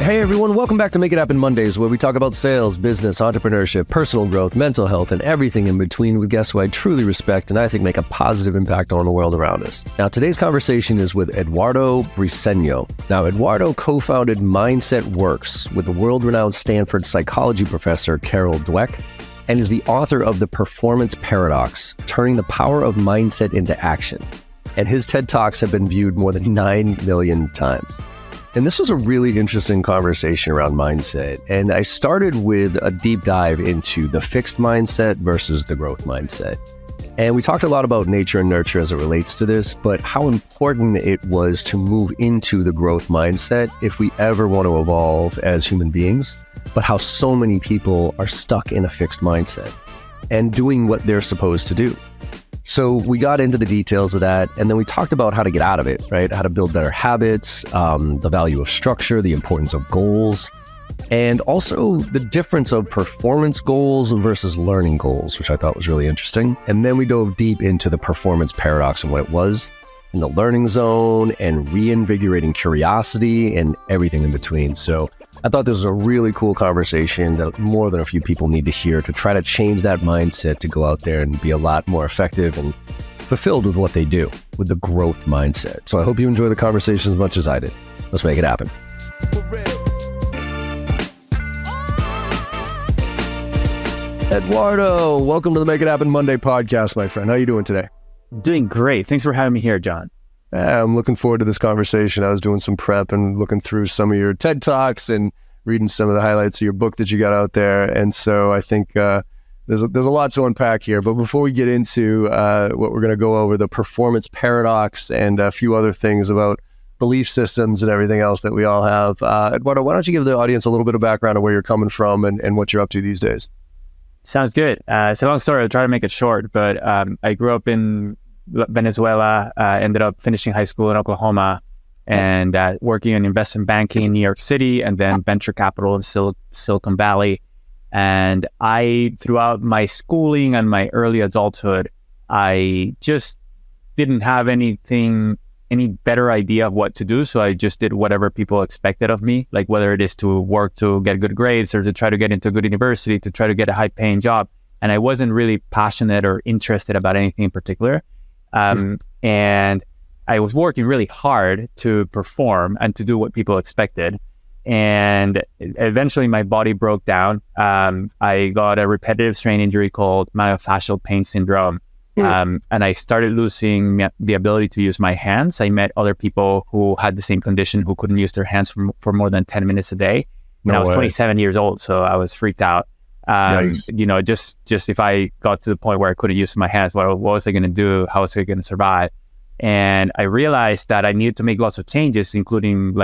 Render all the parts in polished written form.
Hey everyone, welcome back to Make It Happen Mondays, where we talk about sales, business, entrepreneurship, personal growth, mental health, and everything in between with guests who I truly respect and I think make a positive impact on the world around us. Now, today's conversation is with Eduardo Briceño. Now, Eduardo co-founded Mindset Works with the world-renowned Stanford psychology professor Carol Dweck and is the author of The Performance Paradox, Turning the Power of Mindset into Action. And his TED Talks have been viewed more than 9 million times. And this was a really interesting conversation around mindset. And I started with a deep dive into the fixed mindset versus the growth mindset. And we talked a lot about nature and nurture as it relates to this, but how important it was to move into the growth mindset if we ever want to evolve as human beings, but how so many people are stuck in a fixed mindset and doing what they're supposed to do. So we got into the details of that, and then we talked about how to get out of it, right? How to build better habits, the value of structure, the importance of goals, and also the difference of performance goals versus learning goals, which I thought was really interesting. And then we dove deep into the performance paradox and what it was, and the learning zone, and reinvigorating curiosity, and everything in between. So I thought this was a really cool conversation that more than a few people need to hear to try to change that mindset to go out there and be a lot more effective and fulfilled with what they do, with the growth mindset. So I hope you enjoy the conversation as much as I did. Let's make it happen. Eduardo, welcome to the Make It Happen Monday podcast, my friend. How are you doing today? Doing great. Thanks for having me here, John. I'm looking forward to this conversation. I was doing some prep and looking through some of your TED Talks and reading some of the highlights of your book that you got out there. And so I think there's a lot to unpack here. But before we get into what we're going to go over, the performance paradox and a few other things about belief systems and everything else that we all have, Eduardo, why don't you give the audience a little bit of background on where you're coming from and what you're up to these days? Sounds good. It's a long story. I'll try to make it short, but I grew up in Venezuela, ended up finishing high school in Oklahoma and working in investment banking in New York City and then venture capital in Silicon Valley. And throughout my schooling and my early adulthood, I just didn't have any better idea of what to do. So I just did whatever people expected of me, like whether it is to work to get good grades or to try to get into a good university, to try to get a high paying job. And I wasn't really passionate or interested about anything in particular. And I was working really hard to perform and to do what people expected. And eventually my body broke down. I got a repetitive strain injury called myofascial pain syndrome. And I started losing the ability to use my hands. I met other people who had the same condition who couldn't use their hands for more than 10 minutes a day. And I was 27 years old, so I was freaked out. Just if I got to the point where I couldn't use my hands, what was I going to do? How was I going to survive? And I realized that I needed to make lots of changes, including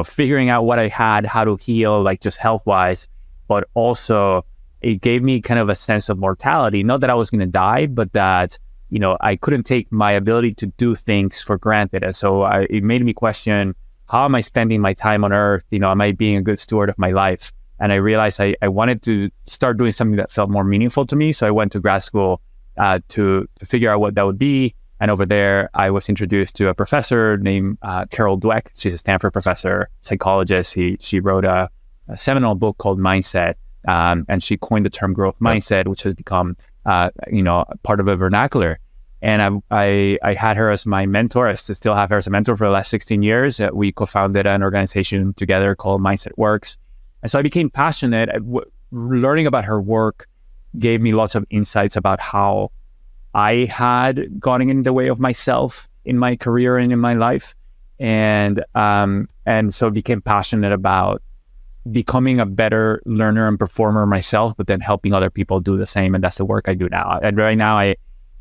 figuring out what I had, how to heal, just health-wise, but also it gave me kind of a sense of mortality. Not that I was going to die, but that, I couldn't take my ability to do things for granted. And so it made me question, how am I spending my time on earth? Am I being a good steward of my life? And I realized I wanted to start doing something that felt more meaningful to me. So I went to grad school to figure out what that would be. And over there, I was introduced to a professor named Carol Dweck. She's a Stanford professor, psychologist. She wrote a seminal book called Mindset. And she coined the term growth mindset, which has become, part of a vernacular. And I had her as my mentor. I still have her as a mentor for the last 16 years. We co-founded an organization together called Mindset Works. And so I became passionate. Learning about her work gave me lots of insights about how I had gotten in the way of myself in my career and in my life. And so became passionate about becoming a better learner and performer myself, but then helping other people do the same. And that's the work I do now. And right now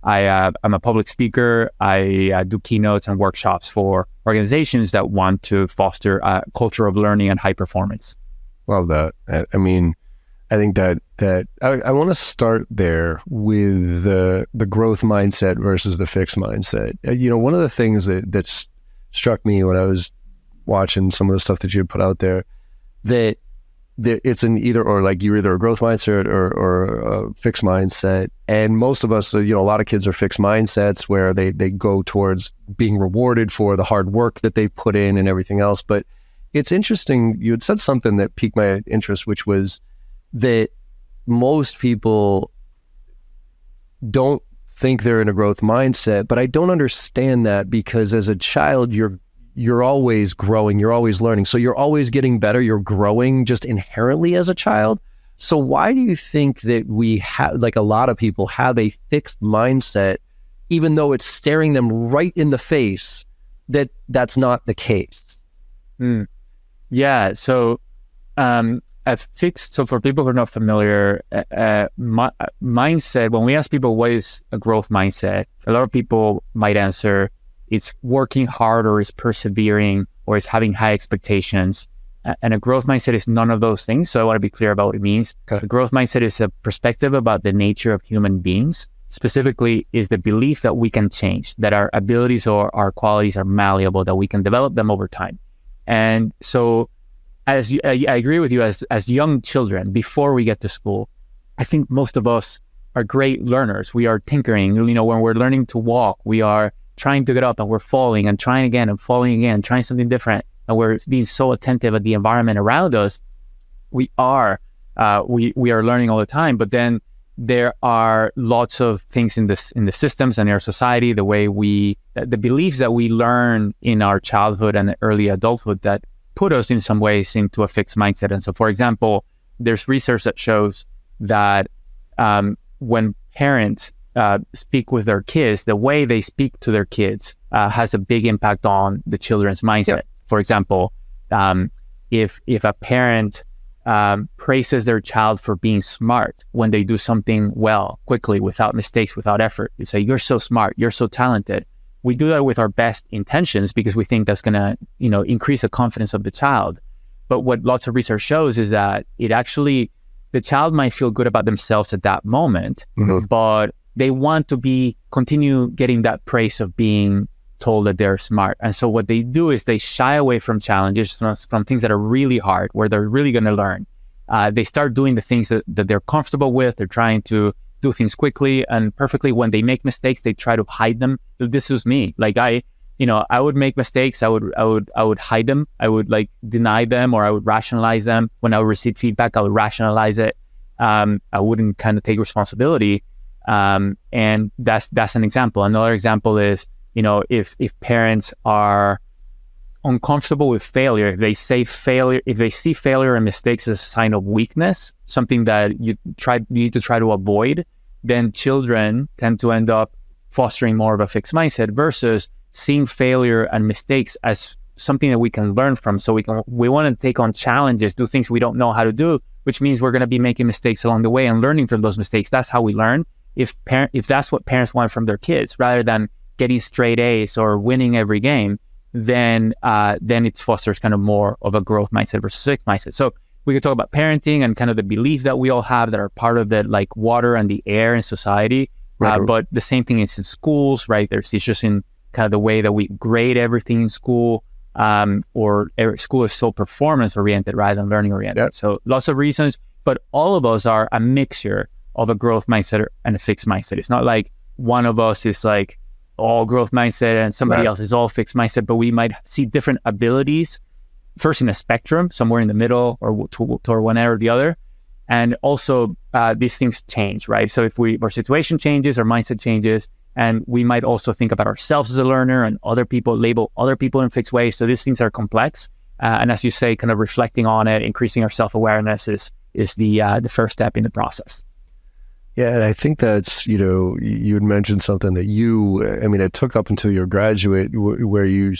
I'm a public speaker. I do keynotes and workshops for organizations that want to foster a culture of learning and high performance. Love that. I mean, I think that I want to start there with the growth mindset versus the fixed mindset. One of the things that struck me when I was watching some of the stuff that you had put out there, that it's an either or, like you're either a growth mindset or a fixed mindset. And most of us, a lot of kids are fixed mindsets where they go towards being rewarded for the hard work that they put in and everything else. But it's interesting. You had said something that piqued my interest, which was that most people don't think they're in a growth mindset, but I don't understand that, because as a child, you're always growing, you're always learning. So you're always getting better, you're growing just inherently as a child. So why do you think that we have, like a lot of people have a fixed mindset, even though it's staring them right in the face, that's not the case? Yeah. So, so for people who are not familiar, mindset, when we ask people what is a growth mindset, a lot of people might answer it's working hard, or it's persevering, or it's having high expectations. And a growth mindset is none of those things. So I want to be clear about what it means. Okay. A growth mindset is a perspective about the nature of human beings. Specifically, is the belief that we can change, that our abilities or our qualities are malleable, that we can develop them over time. And so I agree with you, as young children, before we get to school, I think most of us are great learners. We are tinkering. When we're learning to walk, we are trying to get up and we're falling and trying again and falling again, trying something different. And we're being so attentive at the environment around us. We are learning all the time. But then there are lots of things in the systems and in our society, the beliefs that we learn in our childhood and early adulthood that put us in some ways into a fixed mindset. And so, for example, there's research that shows that when parents speak with their kids, the way they speak to their kids has a big impact on the children's mindset. Yep. For example, if a parent praises their child for being smart when they do something well, quickly, without mistakes, without effort, you say, "You're so smart, you're so talented." We do that with our best intentions because we think that's going to, increase the confidence of the child. But what lots of research shows is that the child might feel good about themselves at that moment, but they want to continue getting that praise of being told that they're smart. And so what they do is they shy away from challenges, from things that are really hard, where they're really going to learn. They start doing the things that they're comfortable with. They're trying to do things quickly and perfectly. When they make mistakes, they try to hide them. This was me. Like I would make mistakes. I would hide them. I would deny them, or I would rationalize them. When I would receive feedback, I would rationalize it. I wouldn't kind of take responsibility. And that's an example. Another example is, if parents are uncomfortable with failure, if they see failure and mistakes as a sign of weakness, something that you need to try to avoid, then children tend to end up fostering more of a fixed mindset versus seeing failure and mistakes as something that we can learn from. So we want to take on challenges, do things we don't know how to do, which means we're going to be making mistakes along the way and learning from those mistakes. That's how we learn. If that's what parents want from their kids, rather than getting straight A's or winning every game, then it fosters kind of more of a growth mindset versus fixed mindset. So we could talk about parenting and kind of the beliefs that we all have that are part of the water and the air in society. Right. But the same thing is in schools, right? There's just in kind of the way that we grade everything in school, or school is so performance oriented rather than learning oriented. Yep. So lots of reasons, but all of us are a mixture of a growth mindset and a fixed mindset. It's not like one of us is all growth mindset and somebody else is all fixed mindset, but we might see different abilities first in a spectrum, somewhere in the middle or toward one end or the other. And also these things change, right? So if our situation changes, our mindset changes, and we might also think about ourselves as a learner and label other people in fixed ways. So these things are complex. And as you say, kind of reflecting on it, increasing our self-awareness is the first step in the process. Yeah, and I think that's, you had mentioned something that it took up until you're a graduate where you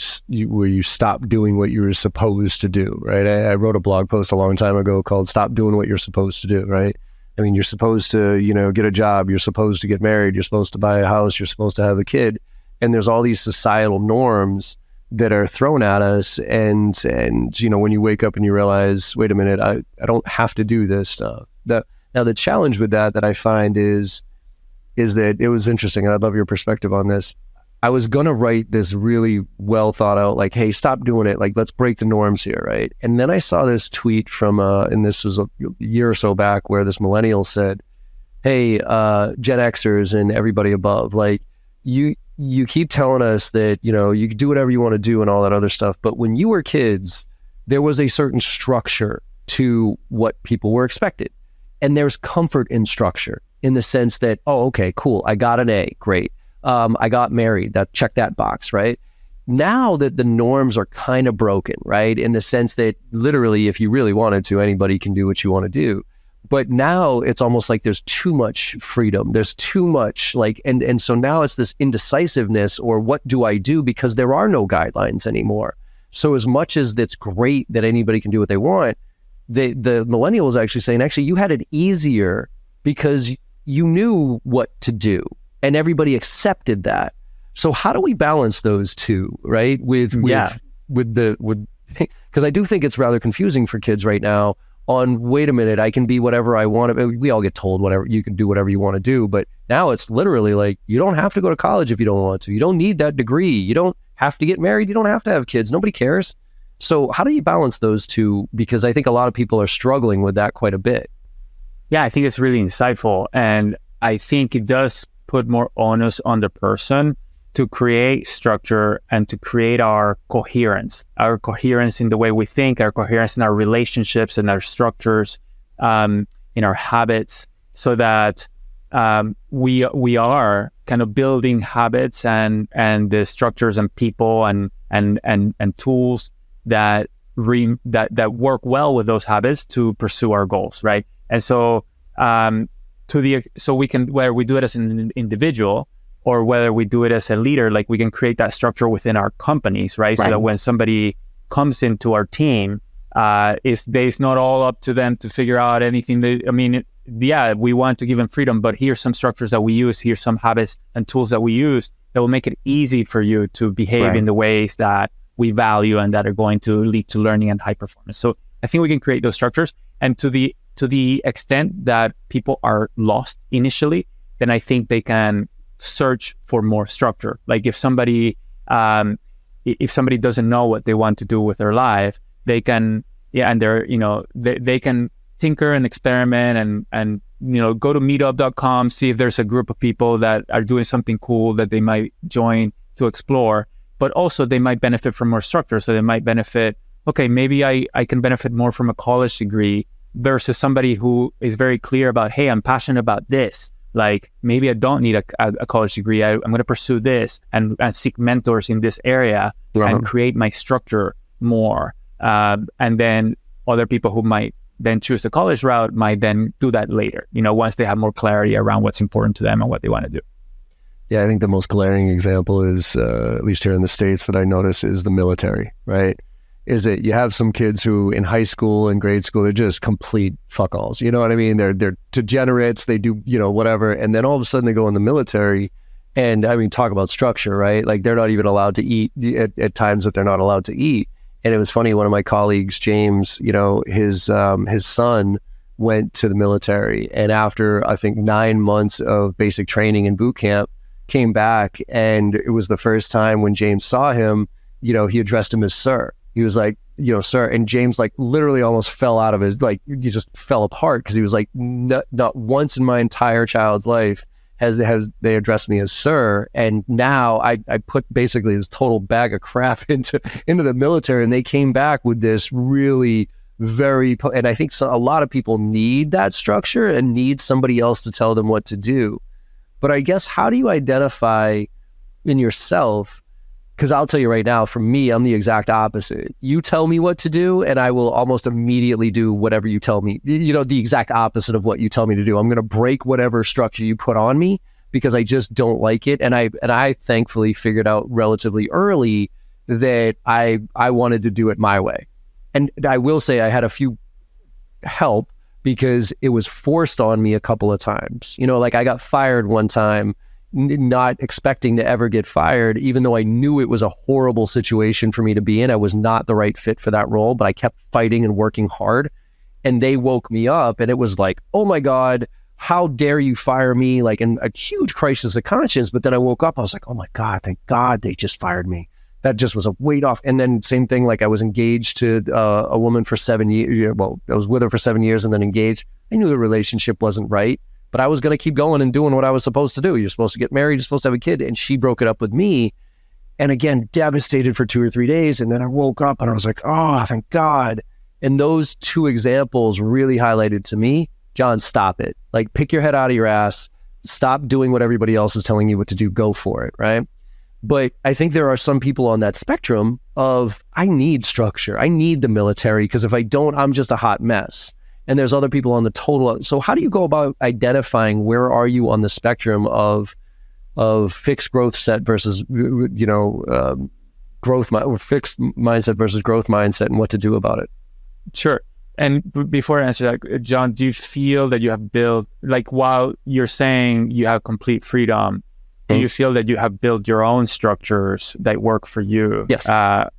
stopped doing what you were supposed to do, right? I wrote a blog post a long time ago called "Stop Doing What You're Supposed to Do," right? You're supposed to, get a job, you're supposed to get married, you're supposed to buy a house, you're supposed to have a kid. And there's all these societal norms that are thrown at us. And when you wake up and you realize, wait a minute, I don't have to do this stuff. Now, the challenge with that I find is that it was interesting, and I'd love your perspective on this. I was going to write this really well thought out, hey, stop doing it. Let's break the norms here, right? And then I saw this tweet from, and this was a year or so back, where this millennial said, hey, Gen Xers and everybody above, you keep telling us that, you can do whatever you want to do and all that other stuff. But when you were kids, there was a certain structure to what people were expected. And there's comfort in structure in the sense that, oh, okay, cool. I got an A, great. I got married, check that box, right? Now that the norms are kind of broken, right? In the sense that literally, if you really wanted to, anybody can do what you want to do. But now it's almost like there's too much freedom. There's too much and so now it's this indecisiveness, or what do I do? Because there are no guidelines anymore. So as much as it's great that anybody can do what they want, the millennials actually saying, actually, you had it easier because you knew what to do and everybody accepted that. So how do we balance those two, right? Because I do think it's rather confusing for kids right now on, wait a minute, I can be whatever I want to. We all get told whatever, you can do whatever you want to do. But now it's literally like, you don't have to go to college if you don't want to. You don't need that degree. You don't have to get married. You don't have to have kids. Nobody cares. So how do you balance those two? Because I think a lot of people are struggling with that quite a bit. Yeah, I think it's really insightful. And I think it does put more onus on the person to create structure and to create our coherence in the way we think, our coherence in our relationships and our structures, in our habits, so that we are kind of building habits and the structures and people and tools that work well with those habits to pursue our goals, right? And so we can, whether we do it as an individual or whether we do it as a leader, like we can create that structure within our companies, right? So that when somebody comes into our team, it's not all up to them to figure out anything. We want to give them freedom, but here's some structures that we use. Here's some habits and tools that we use that will make it easy for you to behave in the ways that we value and that are going to lead to learning and high performance. So I think we can create those structures. And to the extent that people are lost initially, then I think they can search for more structure. Like if somebody doesn't know what they want to do with their life, they can, they can tinker and experiment and go to meetup.com, see if there's a group of people that are doing something cool that they might join to explore. But also they might benefit from more structure. So they might benefit, okay, maybe I can benefit more from a college degree versus somebody who is very clear about, hey, I'm passionate about this. Like maybe I don't need a college degree. I'm going to pursue this and seek mentors in this area and create my structure more. And then other people who might then choose the college route might then do that later, once they have more clarity around what's important to them and what they want to do. Yeah, I think the most glaring example is, at least here in the States that I notice, is the military, right? Is that you have some kids who in high school and grade school, they're just complete fuck-alls. You know what I mean? They're degenerates, they do, whatever. And then all of a sudden they go in the military and, talk about structure, right? Like they're not even allowed to eat at times that they're not allowed to eat. And it was funny, one of my colleagues, James, his son went to the military. And after, I think, 9 months of basic training and boot camp, came back, and it was the first time when James saw him, he addressed him as sir. He was like, sir. And James literally almost fell out of his, he just fell apart because he was like, not once in my entire child's life has they addressed me as sir. And now I put basically this total bag of crap into the military, and they came back with this really and I think a lot of people need that structure and need somebody else to tell them what to do. But I guess, how do you identify in yourself? Because I'll tell you right now, for me, I'm the exact opposite. You tell me what to do, and I will almost immediately do whatever you tell me. The exact opposite of what you tell me to do. I'm going to break whatever structure you put on me because I just don't like it. And I thankfully figured out relatively early that I wanted to do it my way. And I will say I had a few help, because it was forced on me a couple of times. I got fired one time, not expecting to ever get fired, even though I knew it was a horrible situation for me to be in. I was not the right fit for that role, but I kept fighting and working hard. And they woke me up, and it was like, oh my God, how dare you fire me? Like, in a huge crisis of conscience. But then I woke up, I was like, oh my God, thank God they just fired me. That just was a weight off. And then same thing, I was engaged to a woman for 7 years. Well, I was with her for 7 years and then engaged. I knew the relationship wasn't right, but I was going to keep going and doing what I was supposed to do. You're supposed to get married. You're supposed to have a kid. And she broke it up with me. And again, devastated for 2 or 3 days. And then I woke up and I was like, oh, thank God. And those two examples really highlighted to me, John, stop it. Like, pick your head out of your ass. Stop doing what everybody else is telling you what to do. Go for it, right? But I think there are some people on that spectrum of, I need structure. I need the military, because if I don't, I'm just a hot mess. And there's other people on the total. So how do you go about identifying where are you on the spectrum of fixed growth set versus, growth or fixed mindset versus growth mindset, and what to do about it? Sure. And before I answer that, John, do you feel that you have built, like, while you're saying you have complete freedom, do you feel that you have built your own structures that work for you? Yes.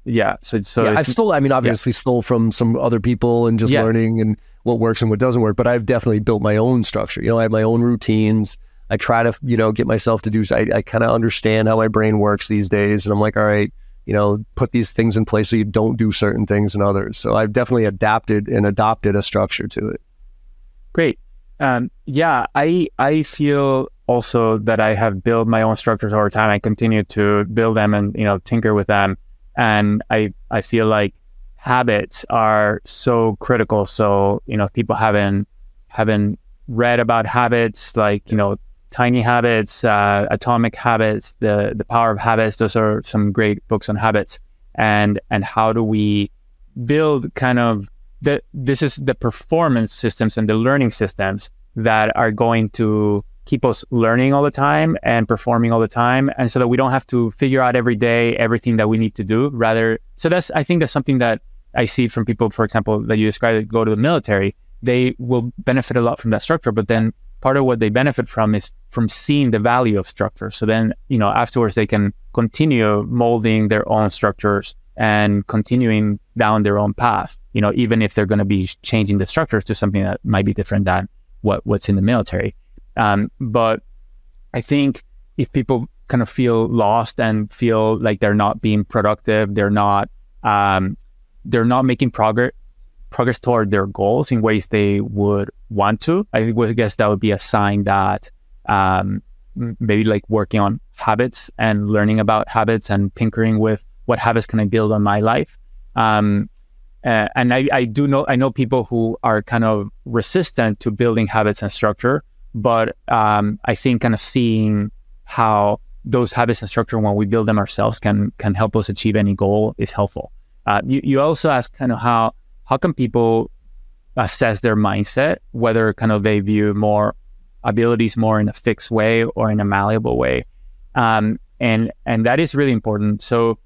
Yeah. So yeah, obviously stole from some other people and just learning and what works and what doesn't work. But I've definitely built my own structure. I have my own routines. I try to, get myself to do, I kind of understand how my brain works these days. And I'm like, all right, put these things in place so you don't do certain things and others. So I've definitely adapted and adopted a structure to it. Great. I feel also that I have built my own structures over time. I continue to build them and, tinker with them. And I feel like habits are so critical. So, people haven't read about habits, like, Tiny Habits, Atomic Habits, the Power of Habits. Those are some great books on habits. And how do we build kind of this is the performance systems and the learning systems that are going to keep us learning all the time and performing all the time. And so that we don't have to figure out every day everything that we need to do. I think that's something that I see from people, for example, that you described that go to the military. They will benefit a lot from that structure, but then part of what they benefit from is from seeing the value of structure. So then, afterwards they can continue molding their own structures and continuing down their own path, even if they're going to be changing the structures to something that might be different than what's in the military. But I think if people kind of feel lost and feel like they're not being productive, they're not making progress toward their goals in ways they would want to, I guess that would be a sign that maybe like working on habits and learning about habits and tinkering with what habits can I build on my life. And I know people who are kind of resistant to building habits and structure, but I think kind of seeing how those habits and structure, when we build them ourselves, can help us achieve any goal is helpful. You also asked kind of how can people assess their mindset, whether kind of they view more abilities more in a fixed way or in a malleable way. And that is really important. So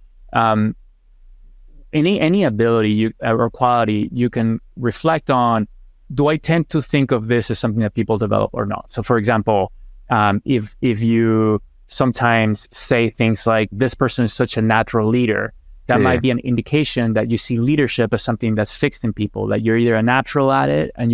any ability or quality, you can reflect on, do I tend to think of this as something that people develop or not? So for example, if you sometimes say things like, this person is such a natural leader, that might be an indication that you see leadership as something that's fixed in people, that you're either a natural at it and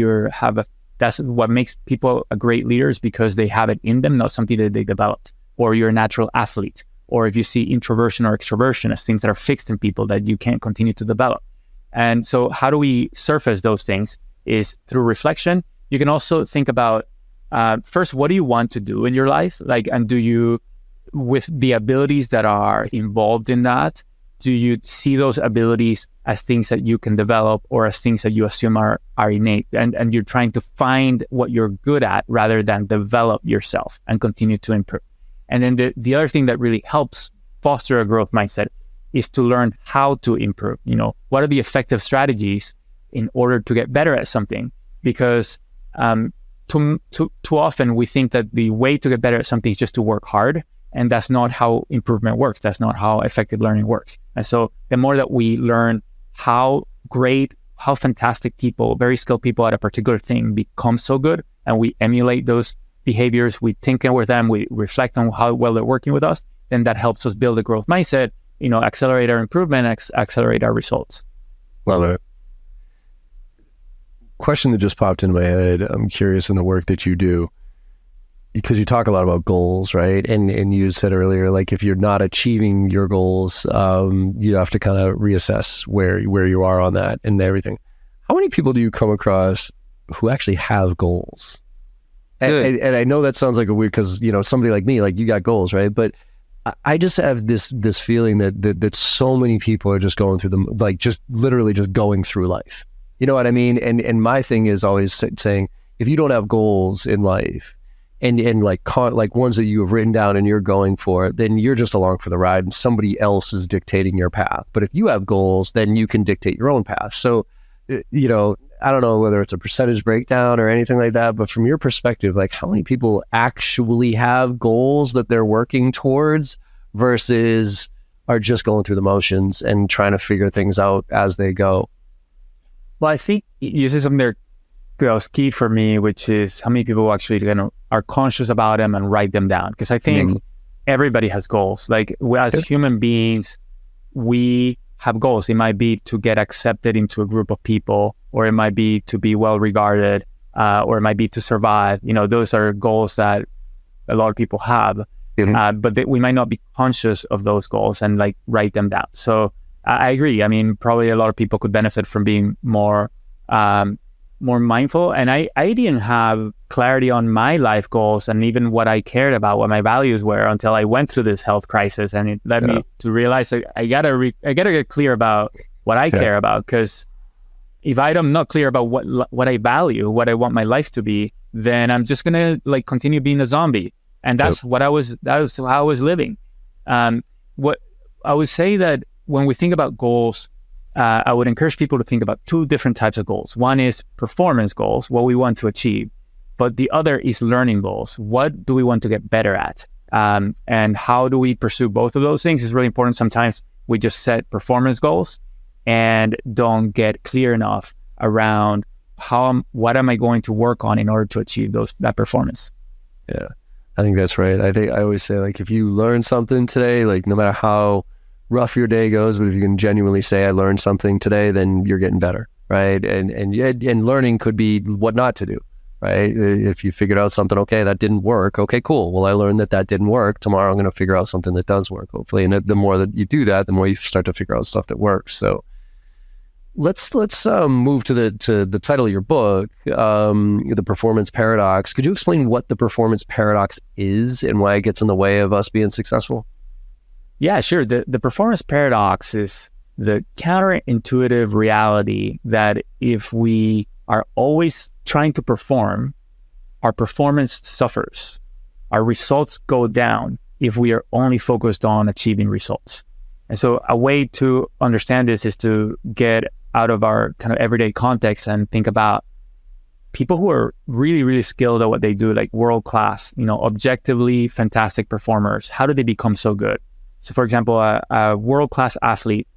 that's what makes people a great leaders, because they have it in them, not something that they developed, or you're a natural athlete. Or if you see introversion or extroversion as things that are fixed in people that you can't continue to develop. And so how do we surface those things is through reflection. You can also think about, first, what do you want to do in your life? And do you, with the abilities that are involved in that, do you see those abilities as things that you can develop or as things that you assume are innate? And you're trying to find what you're good at rather than develop yourself and continue to improve. And then the other thing that really helps foster a growth mindset is to learn how to improve. What are the effective strategies in order to get better at something? Because too often we think that the way to get better at something is just to work hard. And that's not how improvement works. That's not how effective learning works. And so the more that we learn how fantastic people, very skilled people at a particular thing become so good, and we emulate those behaviors, we tinker with them, we reflect on how well they're working with us, then that helps us build a growth mindset, accelerate our improvement, accelerate our results. Love it. Question that just popped into my head. I'm curious in the work that you do, because you talk a lot about goals, right? And you said earlier, like, if you're not achieving your goals, you have to kind of reassess where you are on that and everything. How many people do you come across who actually have goals? And I know that sounds like a weird, because somebody like me, like, you got goals, right? But I just have this feeling that so many people are just going through just literally just going through life. You know what I mean? And my thing is always saying, if you don't have goals in life and like ones that you have written down and you're going for, then you're just along for the ride and somebody else is dictating your path. But if you have goals, then you can dictate your own path. So, I don't know whether it's a percentage breakdown or anything like that, but from your perspective, like how many people actually have goals that they're working towards versus are just going through the motions and trying to figure things out as they go? Well, I think you said something there that was key for me, which is how many people actually are conscious about them and write them down. Because I think everybody has goals. Like as human beings, we have goals. It might be to get accepted into a group of people, or it might be to be well regarded, or it might be to survive. Those are goals that a lot of people have, but we might not be conscious of those goals and like write them down. So I agree. I mean, probably a lot of people could benefit from being more mindful. And I didn't have clarity on my life goals and even what I cared about, what my values were, until I went through this health crisis, and it led me to realize I gotta get clear about what I care about. Because if I'm not clear about what I value, what I want my life to be, then I'm just gonna continue being a zombie. And that's that was how I was living. What I would say that when we think about goals, I would encourage people to think about two different types of goals. One is performance goals, what we want to achieve, but the other is learning goals. What do we want to get better at? And how do we pursue both of those things is really important. Sometimes we just set performance goals and don't get clear enough around what am I going to work on in order to achieve that performance. Yeah, I think that's right. I always say, like, if you learn something today, like no matter how rough your day goes, but if you can genuinely say I learned something today, then you're getting better, right? And learning could be what not to do, right? If you figured out something, okay, that didn't work, okay, cool. Well, I learned that didn't work. Tomorrow I'm going to figure out something that does work, hopefully. And the more that you do that, the more you start to figure out stuff that works. So let's move to the title of your book, The Performance Paradox. Could you explain what the performance paradox is and why it gets in the way of us being successful? Yeah, sure. The performance paradox is the counterintuitive reality that if we are always trying to perform, our performance suffers. Our results go down if we are only focused on achieving results. And so a way to understand this is to get out of our kind of everyday context and think about people who are really, really skilled at what they do, like world-class, objectively fantastic performers. How do they become so good? So for example, a world-class athlete,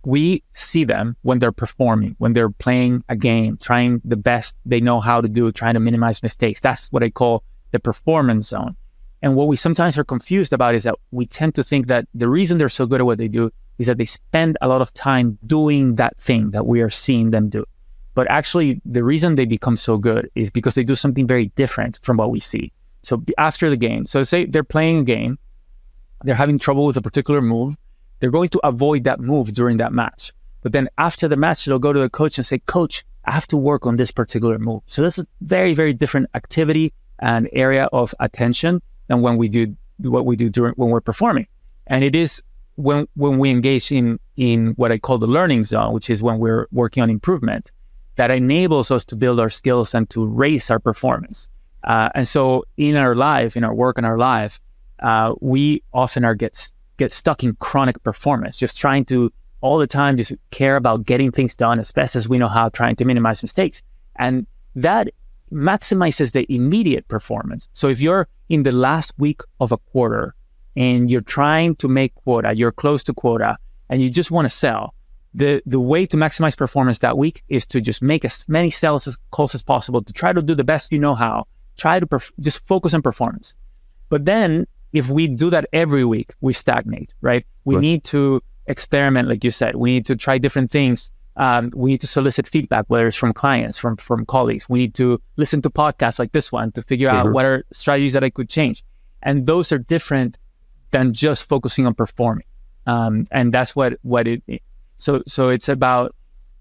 we see them when they're performing, when they're playing a game, trying the best they know how to do, trying to minimize mistakes. That's what I call the performance zone. And what we sometimes are confused about is that we tend to think that the reason they're so good at what they do is that they spend a lot of time doing that thing that we are seeing them do. But actually, the reason they become so good is because they do something very different from what we see. So after the game, so say they're playing a game, they're having trouble with a particular move, they're going to avoid that move during that match. But then after the match, they'll go to the coach and say, "Coach, I have to work on this particular move." So that's a very, very different activity and area of attention than when we do what we do when we're performing. And it is when we engage in what I call the learning zone, which is when we're working on improvement, that enables us to build our skills and to raise our performance. And so in our life, in our work and our life, we often get stuck in chronic performance, just trying to all the time just care about getting things done as best as we know how, trying to minimize mistakes. And that maximizes the immediate performance. So if you're in the last week of a quarter and you're trying to make quota, you're close to quota, and you just want to sell, the way to maximize performance that week is to just make as many sales as close as possible, to try to do the best you know how, try to just focus on performance. But then if we do that every week, we stagnate, right? We need to experiment, like you said. We need to try different things. We need to solicit feedback, whether it's from clients, from colleagues. We need to listen to podcasts like this one to figure out what are strategies that I could change. And those are different than just focusing on performing. And that's what it is. So it's about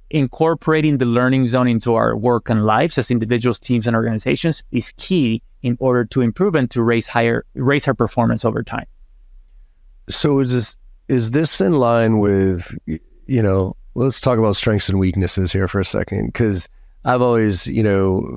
incorporating the learning zone into our work and lives as individuals, teams, and organizations is key in order to improve and to raise our performance over time. So is this in line with, let's talk about strengths and weaknesses here for a second, because I've always,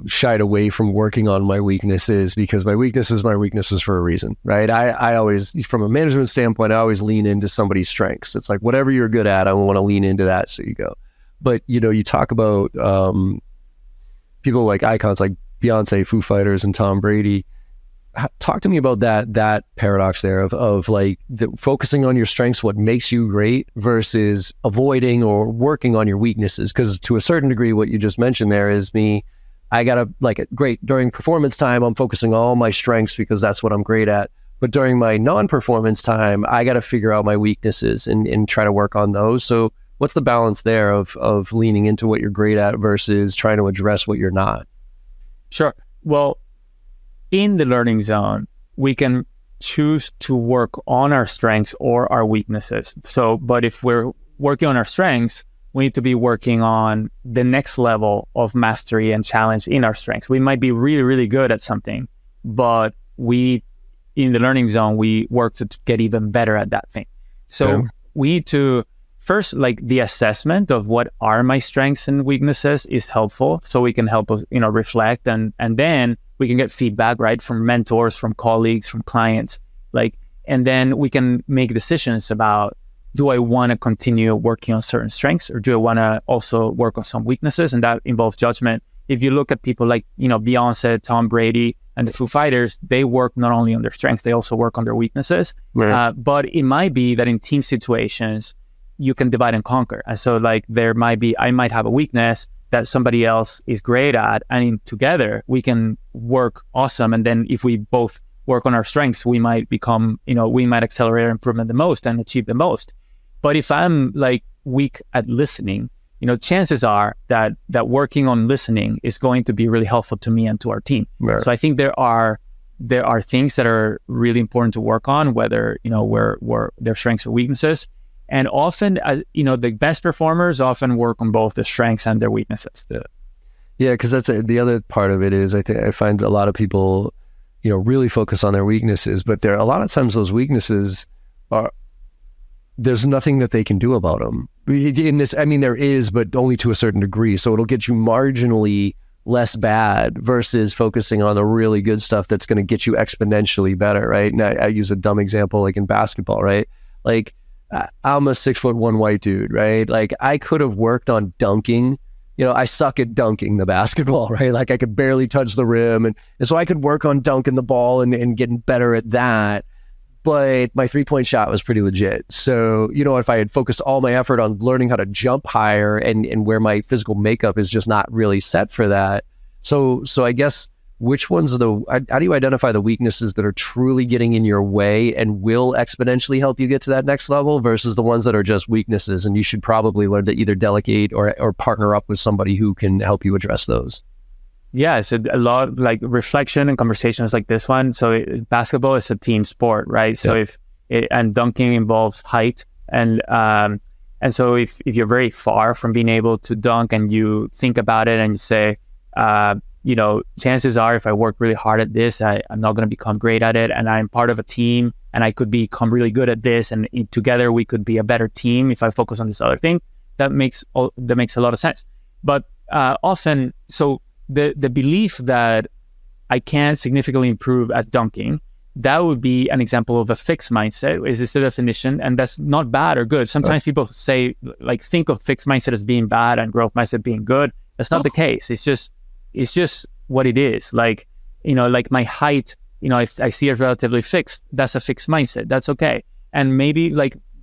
shied away from working on my weaknesses because my weakness is my weaknesses for a reason, right? I always, from a management standpoint, I always lean into somebody's strengths. It's like, whatever you're good at, I want to lean into that. So you go. But, you talk about people like icons like Beyonce, Foo Fighters, and Tom Brady. Talk to me about that paradox there of like focusing on your strengths, what makes you great, versus avoiding or working on your weaknesses. Because to a certain degree, what you just mentioned there is me. I gotta great during performance time, I'm focusing on all my strengths because that's what I'm great at. But during my non-performance time, I got to figure out my weaknesses and try to work on those. So what's the balance there of leaning into what you're great at versus trying to address what you're not? Sure. Well, in the learning zone, we can choose to work on our strengths or our weaknesses. But if we're working on our strengths, we need to be working on the next level of mastery and challenge in our strengths. We might be really, really good at something, but in the learning zone, we work to get even better at that thing. So we need to first, the assessment of what are my strengths and weaknesses is helpful. So we can help us, reflect and then we can get feedback, right? From mentors, from colleagues, from clients, and then we can make decisions about, do I want to continue working on certain strengths or do I want to also work on some weaknesses? And that involves judgment. If you look at people like, Beyonce, Tom Brady, and the Foo Fighters, they work not only on their strengths, they also work on their weaknesses. Right. But it might be that in team situations, you can divide and conquer. And so I might have a weakness that somebody else is great at, and together we can work awesome. And then if we both work on our strengths, we might become, we might accelerate our improvement the most and achieve the most. But if I'm weak at listening, chances are that working on listening is going to be really helpful to me and to our team. Right. So I think there are things that are really important to work on, whether, where their strengths or weaknesses. And often, the best performers often work on both the strengths and their weaknesses. Yeah, because that's the other part of it is I find a lot of people, really focus on their weaknesses, but a lot of times those weaknesses there's nothing that they can do about them. In this, there is, but only to a certain degree. So it'll get you marginally less bad versus focusing on the really good stuff that's going to get you exponentially better, right? And I use a dumb example in basketball, right? I'm a 6'1" white dude, right? I could have worked on dunking. I suck at dunking the basketball, right? I could barely touch the rim. And so I could work on dunking the ball and getting better at that. But my 3-point shot was pretty legit. So, if I had focused all my effort on learning how to jump higher and where my physical makeup is just not really set for that. So I guess which ones how do you identify the weaknesses that are truly getting in your way and will exponentially help you get to that next level versus the ones that are just weaknesses and you should probably learn to either delegate or partner up with somebody who can help you address those? Yeah, so a lot reflection and conversations like this one. So basketball is a team sport, right? So and dunking involves height, and so if you're very far from being able to dunk and you think about it and you say, chances are if I work really hard at this, I'm not going to become great at it, and I'm part of a team and I could become really good at this, and together we could be a better team if I focus on this other thing. That makes a lot of sense. But often, so the belief that I can significantly improve at dunking, that would be an example of a fixed mindset, is the definition, and that's not bad or good. Sometimes people say, think of fixed mindset as being bad and growth mindset being good. That's not the case. It's just what it is. My height, I see it relatively fixed. That's a fixed mindset. That's okay. And maybe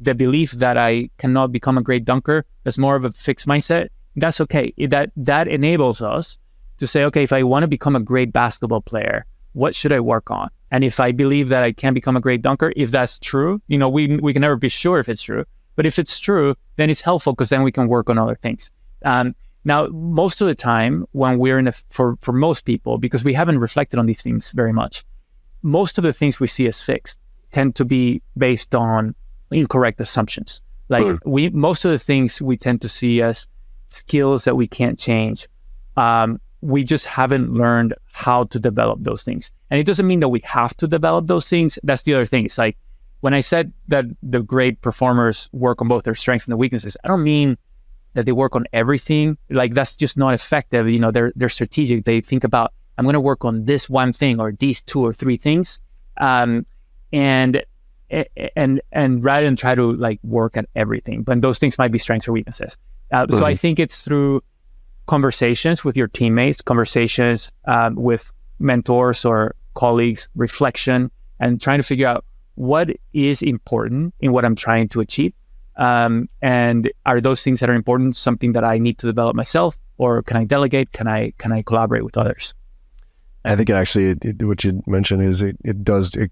the belief that I cannot become a great dunker, that's more of a fixed mindset. That's okay. That enables us to say, okay, if I want to become a great basketball player, what should I work on? And if I believe that I can become a great dunker, if that's true, we can never be sure if it's true. But if it's true, then it's helpful because then we can work on other things. Now, most of the time when we're for most people, because we haven't reflected on these things very much, most of the things we see as fixed tend to be based on incorrect assumptions. Most of the things we tend to see as skills that we can't change. We just haven't learned how to develop those things. And it doesn't mean that we have to develop those things. That's the other thing. It's when I said that the great performers work on both their strengths and the weaknesses, I don't mean that they work on everything. Like, that's just not effective. They're strategic. They think about, I'm going to work on this one thing or these 2 or 3 things, and rather than try to like work at everything. But those things might be strengths or weaknesses. So I think it's through conversations with your teammates, conversations with mentors or colleagues, reflection, and trying to figure out what is important in what I'm trying to achieve. And are those things that are important something that I need to develop myself, or can I delegate? Can I collaborate with others? I think what you mentioned is it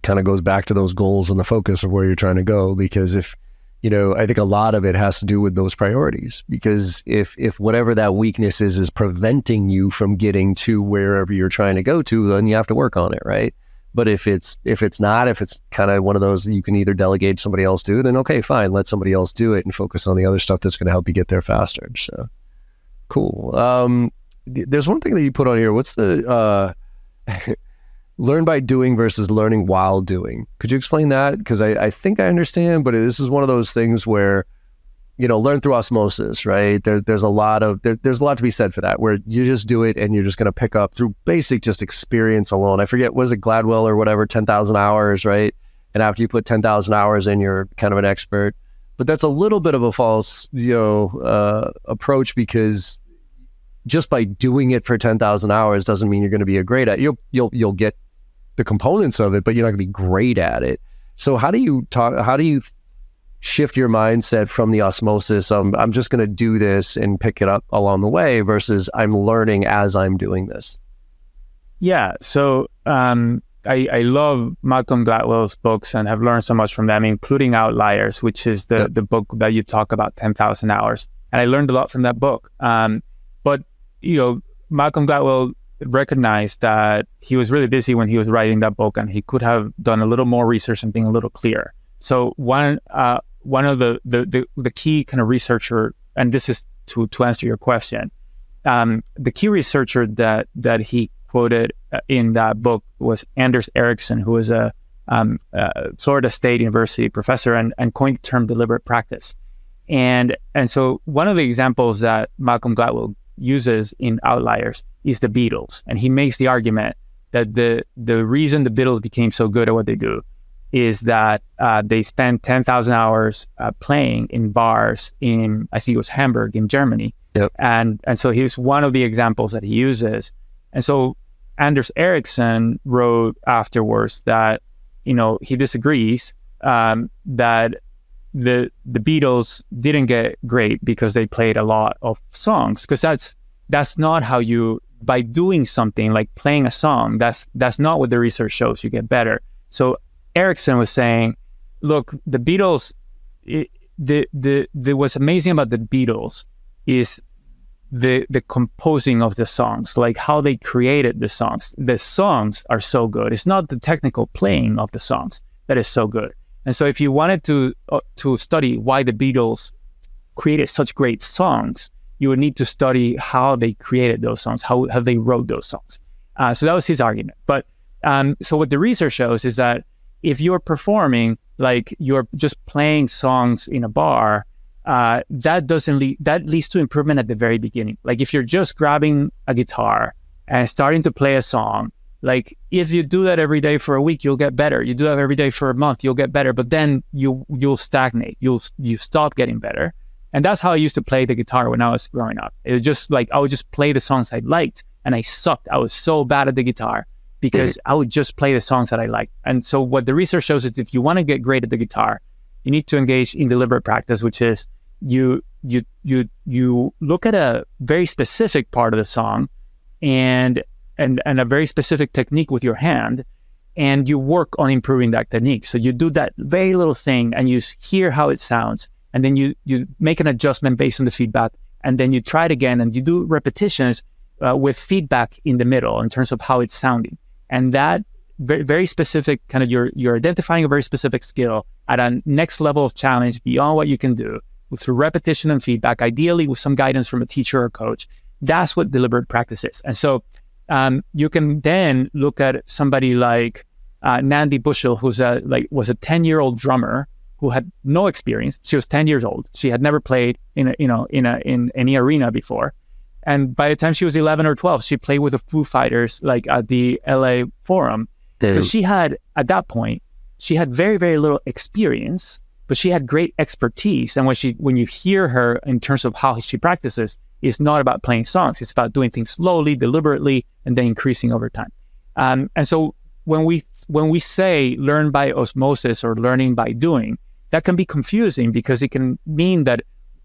kind of goes back to those goals and the focus of where you're trying to go. Because if, I think a lot of it has to do with those priorities, because if whatever that weakness is preventing you from getting to wherever you're trying to go to, then you have to work on it. Right. But if it's kind of one of those that you can either delegate somebody else do, then okay, fine, let somebody else do it and focus on the other stuff that's going to help you get there faster. So cool. There's one thing that you put on here. What's the learn by doing versus learning while doing? Could you explain that? Because I think I understand, but this is one of those things where, learn through osmosis, right? There's a lot to be said for that, where you just do it and you're just going to pick up through basic just experience alone. I forget, what is it, Gladwell or whatever, 10,000 hours, right? And after you put 10,000 hours in, you're kind of an expert. But that's a little bit of a false, approach, because just by doing it for 10,000 hours doesn't mean you're going to be a great at it. You'll get the components of it, but you're not going to be great at it. So how do you shift your mindset from the osmosis, I'm just going to do this and pick it up along the way, versus I'm learning as I'm doing this? Yeah. So I love Malcolm Gladwell's books and have learned so much from them, including Outliers, which is the book that you talk about, 10,000 hours. And I learned a lot from that book. But Malcolm Gladwell recognized that he was really busy when he was writing that book, and he could have done a little more research and being a little clearer. So one of the key kind of researcher, and this is to answer your question, the key researcher that he quoted in that book was Anders Ericsson, who was a Florida State University professor and coined the term deliberate practice. And so one of the examples that Malcolm Gladwell uses in Outliers is the Beatles, and he makes the argument that the reason the Beatles became so good at what they do is that they spent 10,000 hours playing in bars in, I think it was Hamburg in Germany. Yep. And so here's one of the examples that he uses. And so Anders Ericsson wrote afterwards that, he disagrees that the Beatles didn't get great because they played a lot of songs, because that's not how you, by doing something like playing a song, that's not what the research shows you get better. So Ericsson was saying, look, the Beatles, what's amazing about the Beatles is the composing of the songs, like how they created the songs. The songs are so good. It's not the technical playing of the songs that is so good. And so if you wanted to study why the Beatles created such great songs, you would need to study how they created those songs, how they wrote those songs. So that was his argument. But so what the research shows is that if you're performing, like you're just playing songs in a bar, that leads to improvement at the very beginning. Like if you're just grabbing a guitar and starting to play a song, like if you do that every day for a week, you'll get better. You do that every day for a month, you'll get better. But then you'll stagnate. You stop getting better. And that's how I used to play the guitar when I was growing up. It was just like I would just play the songs I liked, and I sucked. I was so bad at the guitar because I would just play the songs that I liked. And so what the research shows is if you want to get great at the guitar, you need to engage in deliberate practice, which is you look at a very specific part of the song and a very specific technique with your hand, and you work on improving that technique. So you do that very little thing and you hear how it sounds, and then you make an adjustment based on the feedback, and then you try it again, and you do repetitions with feedback in the middle in terms of how it's sounding. And that very, very specific kind of, you're identifying a very specific skill at a next level of challenge beyond what you can do through repetition and feedback, ideally with some guidance from a teacher or coach. That's what deliberate practice is. And so you can then look at somebody like Nandi Bushell, was a 10-year-old drummer who had no experience. She was 10 years old. She had never played in any arena before. And by the time she was 11 or 12, she played with the Foo Fighters, like at the LA Forum. Damn. So she had, at that point, she had very, very little experience, but she had great expertise. And when you hear her in terms of how she practices, it's not about playing songs. It's about doing things slowly, deliberately, and then increasing over time. And so when we say learn by osmosis or learning by doing, that can be confusing because it can mean that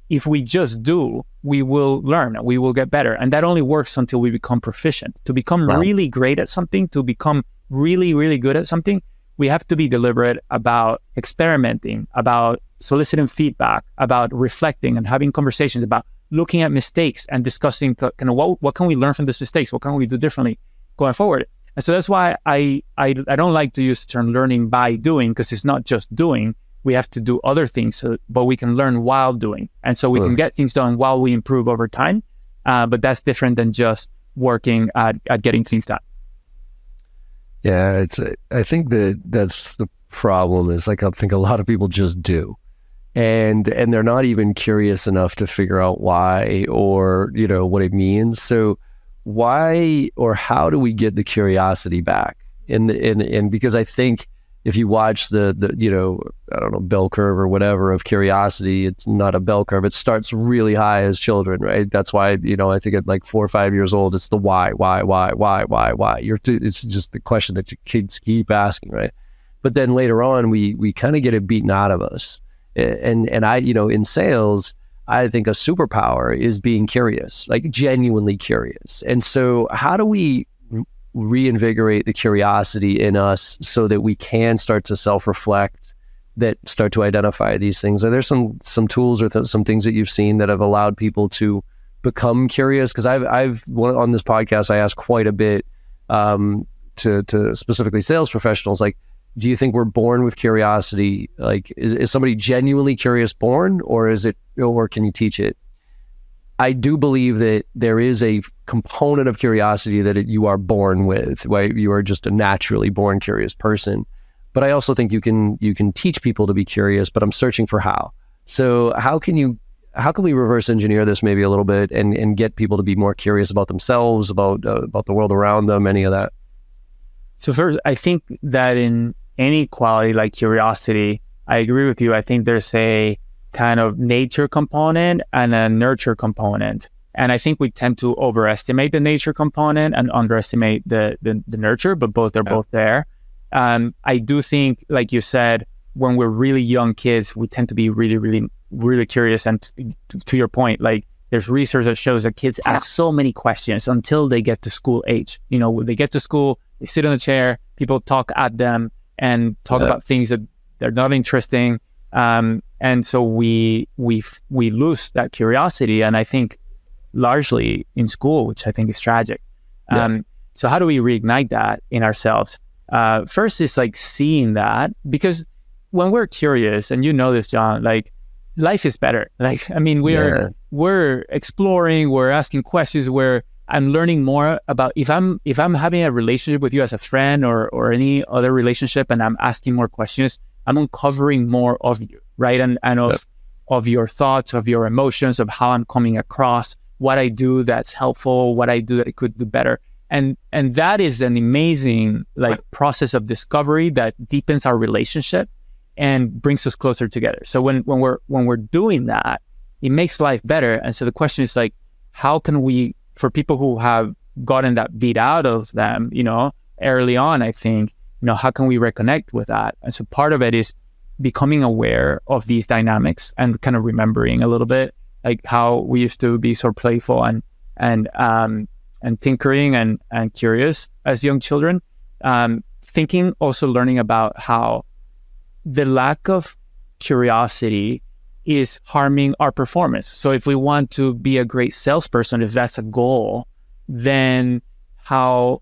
if we just do, we will learn, we will get better. And that only works until we become proficient. To become really great at something, to become really, really good at something, we have to be deliberate about experimenting, about soliciting feedback, about reflecting and having conversations, about looking at mistakes and discussing kind of what can we learn from these mistakes? What can we do differently going forward? And so that's why I don't like to use the term learning by doing, because it's not just doing. We have to do other things, but we can learn while doing. And so we can get things done while we improve over time. But that's different than just working at getting things done. Yeah, I think that's the problem is like, I think a lot of people just do. And they're not even curious enough to figure out why or, what it means. So why or how do we get the curiosity back? And because I think if you watch the I don't know, bell curve or whatever of curiosity, it's not a bell curve. It starts really high as children, right? That's why, I think at like 4 or 5 years old, it's the why. It's just the question that your kids keep asking, right? But then later on, we kind of get it beaten out of us. And I, in sales, I think a superpower is being curious, like genuinely curious. And so how do we reinvigorate the curiosity in us so that we can start to self-reflect, that start to identify these things? Are there some tools or some things that you've seen that have allowed people to become curious? Because I've on this podcast, I ask quite a bit to specifically sales professionals, like, do you think we're born with curiosity? Like, is somebody genuinely curious born, or can you teach it? I do believe that there is a component of curiosity that you are born with, right? You are just a naturally born curious person. But I also think you can teach people to be curious, but I'm searching for how. So how can we reverse engineer this maybe a little bit and get people to be more curious about themselves, about the world around them, any of that? So first, I think that in any quality like curiosity, I agree with you. I think there's a kind of nature component and a nurture component. And I think we tend to overestimate the nature component and underestimate the nurture, but both are both there. I do think, like you said, when we're really young kids, we tend to be really, really, really curious. And to your point, like there's research that shows that kids ask so many questions until they get to school age. When they get to school, they sit in a chair, people talk at them and talk about things that they're not interesting. And so we lose that curiosity, and I think largely in school, which I think is tragic. So how do we reignite that in ourselves? First is like seeing that, because when we're curious, and you know this, John, like life is better. Like, I mean, we're exploring, we're asking questions, I'm learning more about if I'm having a relationship with you as a friend or any other relationship, and I'm asking more questions, I'm uncovering more of you, right? And of your thoughts, of your emotions, of how I'm coming across, what I do that's helpful, what I do that I could do better. And that is an amazing process of discovery that deepens our relationship and brings us closer together. So when we're doing that, it makes life better. And so the question is like, how can we, for people who have gotten that beat out of them, early on, I think, how can we reconnect with that? And so part of it is becoming aware of these dynamics and kind of remembering a little bit like how we used to be so playful and tinkering and curious as young children. Thinking, also learning about how the lack of curiosity is harming our performance. So if we want to be a great salesperson, if that's a goal, then how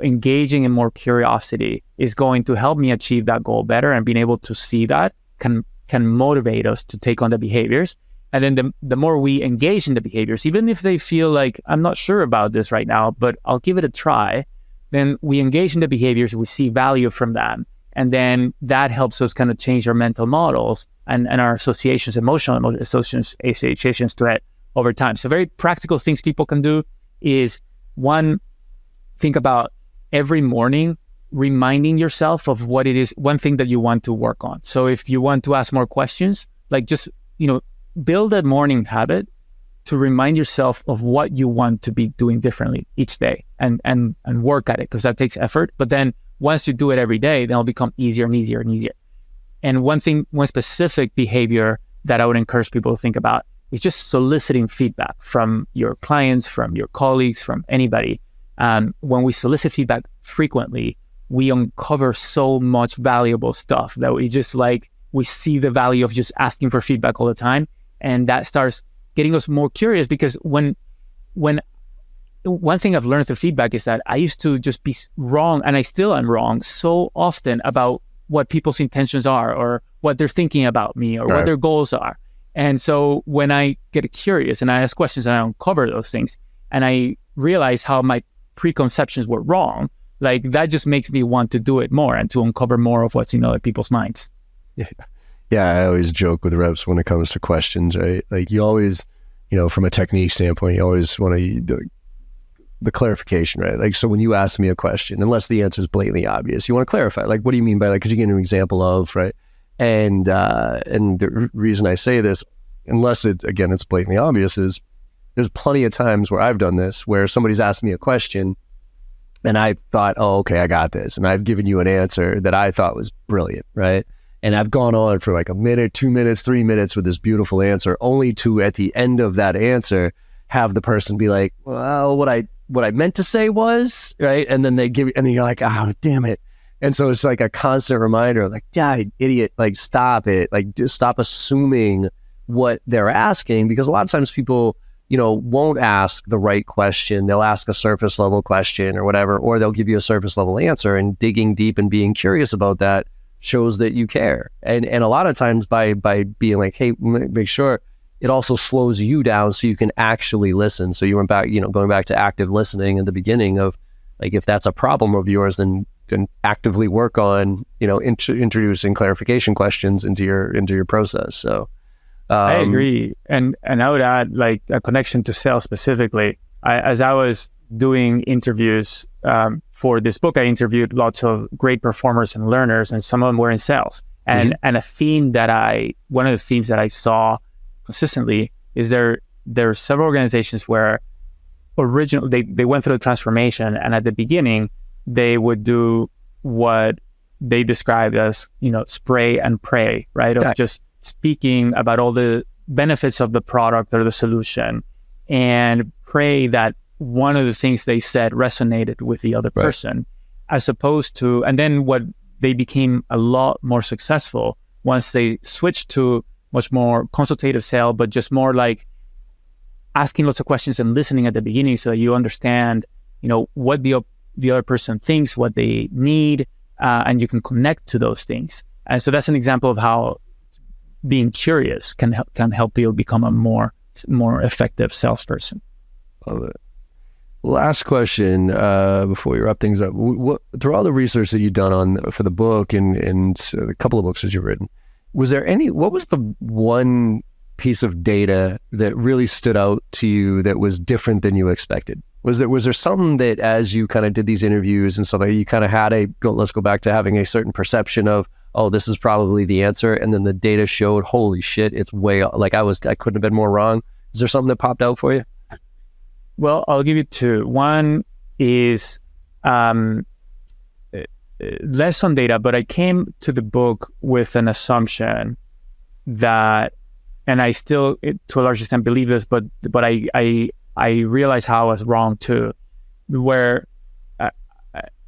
engaging in more curiosity is going to help me achieve that goal better, and being able to see that can motivate us to take on the behaviors. And then the more we engage in the behaviors, even if they feel like, I'm not sure about this right now, but I'll give it a try, then we engage in the behaviors, we see value from them. And then that helps us kind of change our mental models and our associations, emotional associations to it over time. So very practical things people can do is, one, think about every morning reminding yourself of what it is, one thing that you want to work on. So if you want to ask more questions, like just, build a morning habit to remind yourself of what you want to be doing differently each day and work at it, because that takes effort. But then once you do it every day, then it'll become easier and easier and easier. And one specific behavior that I would encourage people to think about is just soliciting feedback from your clients, from your colleagues, from anybody. When we solicit feedback frequently, we uncover so much valuable stuff that we see the value of just asking for feedback all the time. And that starts getting us more curious, because when one thing I've learned through feedback is that I used to just be wrong, and I still am wrong so often about what people's intentions are, or what they're thinking about me, or what their goals are. And so when I get curious and I ask questions and I uncover those things, and I realize how my preconceptions were wrong, like that just makes me want to do it more and to uncover more of what's in other people's minds. Yeah, I always joke with reps when it comes to questions, right? Like you always, from a technique standpoint, you always want to the clarification, right? Like, so when you ask me a question, unless the answer is blatantly obvious, you want to clarify, like, what do you mean by, like, could you give an example of, right? And the reason I say this, unless it's blatantly obvious, is there's plenty of times where I've done this, where somebody's asked me a question and I thought, oh, okay, I got this. And I've given you an answer that I thought was brilliant, right? And I've gone on for like a minute, 2 minutes, 3 minutes with this beautiful answer, only to, at the end of that answer, have the person be like, well, what I meant to say was, right? And then they give you, and you're like, oh, damn it. And so it's like a constant reminder, like, idiot, like, stop it. Like, just stop assuming what they're asking, because a lot of times people, won't ask the right question. They'll ask a surface level question or whatever, or they'll give you a surface level answer, and digging deep and being curious about that shows that you care. And a lot of times by being like, hey, make sure, it also slows you down so you can actually listen. So you went back, going back to active listening in the beginning of, like, if that's a problem of yours, then can actively work on, introducing clarification questions into your process. So I agree. And I would add, like, a connection to sales specifically. As I was doing interviews for this book, I interviewed lots of great performers and learners, and some of them were in sales. And one of the themes that I saw consistently is there are several organizations where originally they went through the transformation, and at the beginning they would do what they described as, spray and pray, right? Of just speaking about all the benefits of the product or the solution, and pray that one of the things they said resonated with the other person, as opposed to, and then what they became a lot more successful once they switched to much more consultative sale, but just more like asking lots of questions and listening at the beginning, so that you understand, what the other person thinks, what they need, and you can connect to those things. And so that's an example of how being curious can help you become a more effective salesperson. Love it. Last question before we wrap things up. Through all the research that you've done for the book and a couple of books that you've written, what was the one piece of data that really stood out to you that was different than you expected? Was there something that, as you kind of did these interviews and stuff, like, you kind of had let's go back to having a certain perception of, oh, this is probably the answer, and then the data showed, holy shit, it's way, like, I couldn't have been more wrong. Is there something that popped out for you? Well, I'll give you two. One is less on data, but I came to the book with an assumption that, and I still, to a large extent, believe this, but I realize how I was wrong too, where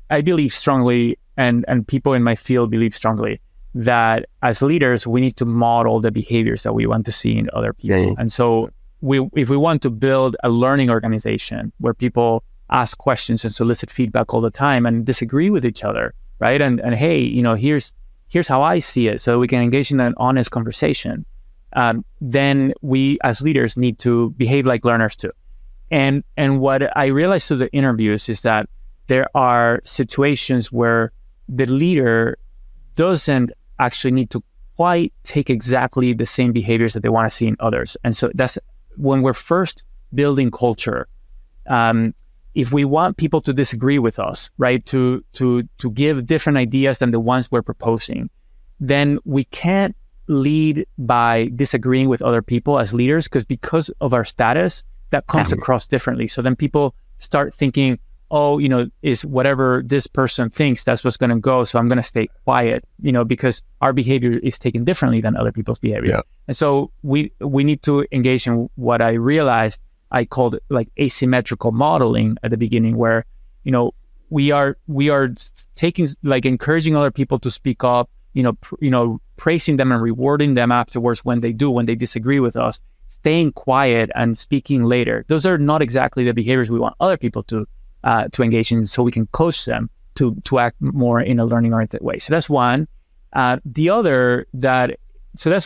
I believe strongly, and people in my field believe strongly, that as leaders, we need to model the behaviors that we want to see in other people. Yeah. And so if we want to build a learning organization where people ask questions and solicit feedback all the time and disagree with each other, right? And hey, here's how I see it, so we can engage in an honest conversation. Then we as leaders need to behave like learners too. And what I realized through the interviews is that there are situations where the leader doesn't actually need to quite take exactly the same behaviors that they want to see in others. And so that's when we're first building culture. If we want people to disagree with us, right, to give different ideas than the ones we're proposing, then we can't lead by disagreeing with other people as leaders, because of our status, that comes across differently. So then people start thinking, oh, is whatever this person thinks, that's what's going to go. So I'm going to stay quiet, because our behavior is taken differently than other people's behavior. Yeah. And so we need to engage in what I realized I called it like asymmetrical modeling at the beginning, where, we are taking, like, encouraging other people to speak up, praising them and rewarding them afterwards when they disagree with us, staying quiet and speaking later. Those are not exactly the behaviors we want other people to engage in, so we can coach them to act more in a learning-oriented way. So that's one. That's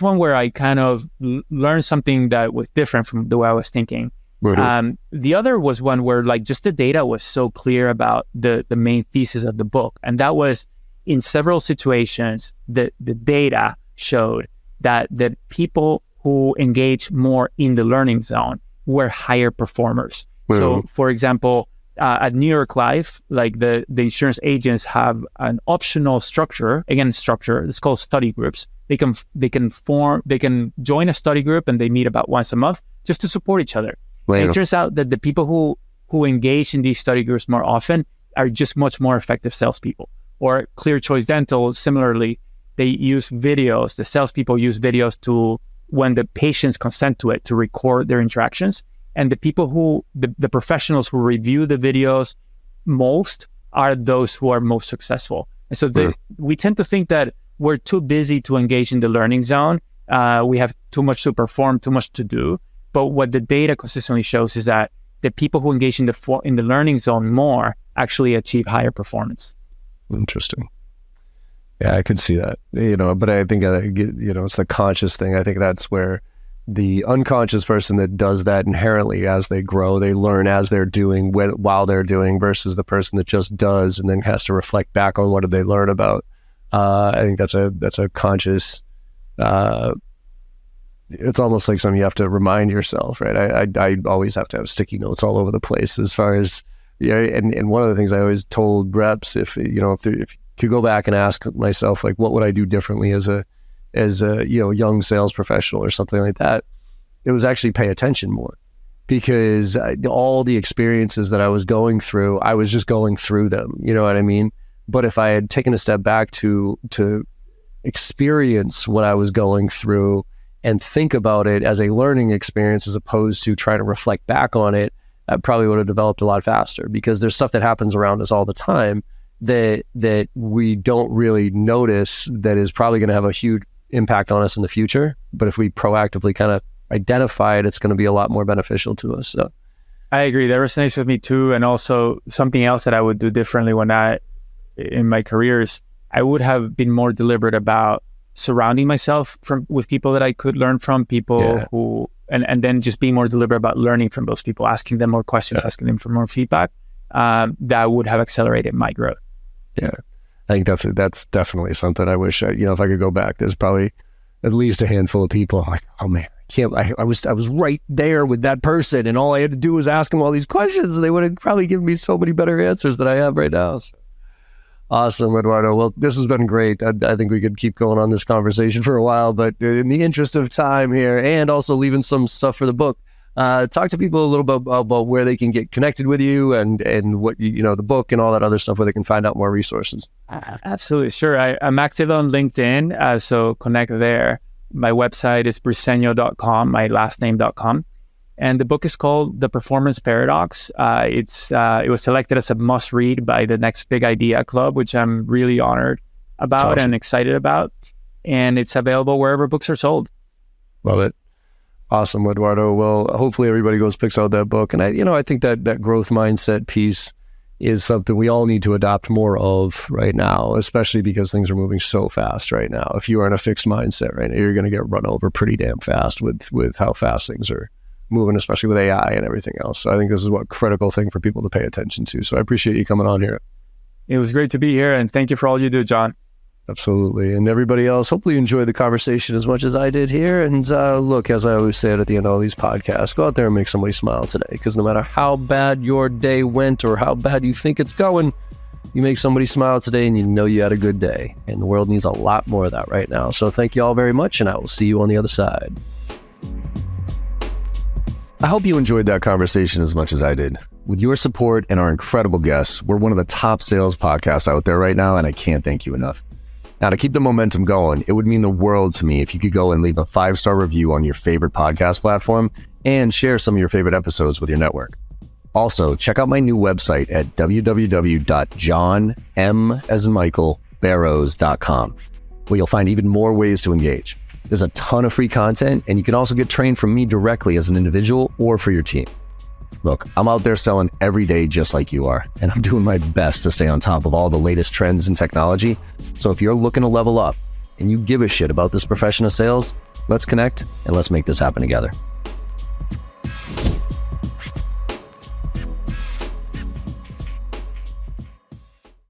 one where I kind of learned something that was different from the way I was thinking. Right. The other was one where, like, just the data was so clear about the main thesis of the book. And that was, in several situations, the data showed that the people who engage more in the learning zone were higher performers. Mm-hmm. So, for example, at New York Life, like the insurance agents have an optional structure. It's called study groups. They can join a study group, and they meet about once a month just to support each other. Wow. And it turns out that the people who engage in these study groups more often are just much more effective salespeople. Or Clear Choice Dental, similarly, they use videos. The salespeople use videos to, when the patients consent to it, to record their interactions. And the people the professionals who review the videos most are those who are most successful. And so we tend to think that we're too busy to engage in the learning zone. We have too much to perform, too much to do. But what the data consistently shows is that the people who engage in the learning zone more actually achieve higher performance. Interesting. Yeah, I could see that. But I think it's the conscious thing. I think that's where the unconscious person that does that inherently as they grow, they learn as they're doing, while they're doing, versus the person that just does and then has to reflect back on what did they learn about. I think that's a conscious. It's almost like something you have to remind yourself, right? I always have to have sticky notes all over the place as far as, and one of the things I always told reps, if you go back and ask myself, like, what would I do differently as a young sales professional or something like that, it was actually pay attention more, because all the experiences that I was going through, I was just going through them, you know what I mean? But if I had taken a step back to experience what I was going through and think about it as a learning experience as opposed to trying to reflect back on it, I probably would have developed a lot faster, because there's stuff that happens around us all the time that we don't really notice that is probably going to have a huge impact on us in the future. But if we proactively kind of identify it, it's going to be a lot more beneficial to us. So I agree. That resonates with me too. And also something else that I would do differently in my career is I would have been more deliberate about surrounding myself with people that I could learn from, people who, and then just being more deliberate about learning from those people, asking them more questions, asking them for more feedback. That would have accelerated my growth. Yeah, I think that's definitely something I wish if I could go back. There's probably at least a handful of people I'm like, oh man, I was right there with that person, and all I had to do was ask them all these questions, and they would have probably given me so many better answers than I have right now. So. Awesome, Eduardo. Well, this has been great. I think we could keep going on this conversation for a while, but in the interest of time here, and also leaving some stuff for the book, talk to people a little bit about where they can get connected with you and what the book and all that other stuff, where they can find out more resources. Absolutely, sure. I'm active on LinkedIn, so connect there. My website is briceño.com, my last name.com. And the book is called The Performance Paradox. It was selected as a must-read by the Next Big Idea Club, which I'm really honored about and excited about. And it's available wherever books are sold. Love it. Awesome, Eduardo. Well, hopefully everybody picks out that book. And I think that growth mindset piece is something we all need to adopt more of right now, especially because things are moving so fast right now. If you are in a fixed mindset right now, you're going to get run over pretty damn fast with how fast things are moving, especially with AI and everything else. So I think this is a critical thing for people to pay attention to. So I appreciate you coming on here. It was great to be here, and thank you for all you do, John. Absolutely. And everybody else, hopefully you enjoyed the conversation as much as I did here. And look, as I always say at the end of all these podcasts, go out there and make somebody smile today. Because no matter how bad your day went or how bad you think it's going, you make somebody smile today and you know you had a good day. And the world needs a lot more of that right now. So thank you all very much, and I will see you on the other side. I hope you enjoyed that conversation as much as I did. With your support and our incredible guests, we're one of the top sales podcasts out there right now, and I can't thank you enough. Now, to keep the momentum going, it would mean the world to me if you could go and leave a 5-star review on your favorite podcast platform and share some of your favorite episodes with your network. Also, check out my new website at www.johnm.barrows.com, where you'll find even more ways to engage. There's a ton of free content, and you can also get trained from me directly as an individual or for your team. Look, I'm out there selling every day just like you are, and I'm doing my best to stay on top of all the latest trends in technology. So if you're looking to level up and you give a shit about this profession of sales, let's connect and let's make this happen together.